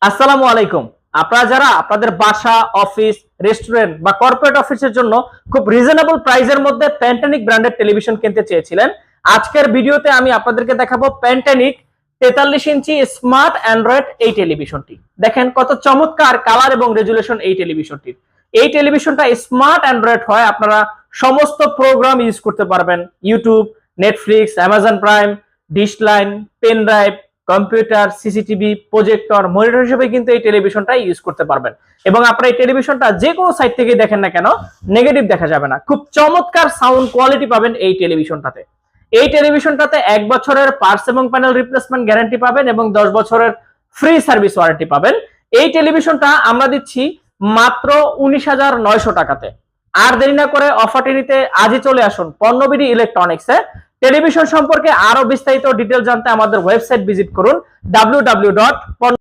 আসসালামু আলাইকুম। আপনারা যারা আপনাদের বাসা, অফিস, রেস্টুরেন্ট বা কর্পোরেট অফিসের জন্য খুব রিজনেবল প্রাইসের মধ্যে প্যান্টানিক ব্র্যান্ডের টেলিভিশন কিনতে চেয়েছিলেন, আজকের ভিডিওতে আমি আপনাদেরকে দেখাবো প্যান্টানিক 43 ইঞ্চি স্মার্ট অ্যান্ড্রয়েড এই টেলিভিশনটি। দেখেন কত চমৎকার কালার এবং রেজুলেশন এই টেলিভিশনটির। এই টেলিভিশনটা স্মার্ট অ্যান্ড্রয়েড হয়, আপনারা সমস্ত প্রোগ্রাম ইউজ করতে পারবেন। YouTube, Netflix, Amazon Prime, dish line, pen drive, computer, CCTV, projector, monitor হিসেবে কিন্তু এই টেলিভিশনটা ইউজ করতে পারবেন। এবং আপনারা এই টেলিভিশনটা যে কোনো সাইড থেকে দেখেন না কেন, নেগেটিভ দেখা যাবে না। খুব চমৎকার সাউন্ড কোয়ালিটি পাবেন এই টেলিভিশনটাতে। এই টেলিভিশনটাতে 1 বছরের পার্টস এবং প্যানেল রিপ্লেসমেন্ট গ্যারান্টি পাবেন এবং 10 বছরের ফ্রি সার্ভিস ওয়ারেন্টি পাবেন। এই টেলিভিশনটা আমরা দিচ্ছি মাত্র 19,900 টাকাতে। আর দেরি না করে অফারটি নিতে আজই চলে আসুন পণ্যবিডি ইলেকট্রনিক্সে। টেলিভিশন সম্পর্কে আরো বিস্তারিত ডিটেইলস জানতে আমাদের ওয়েবসাইট ভিজিট করুন www.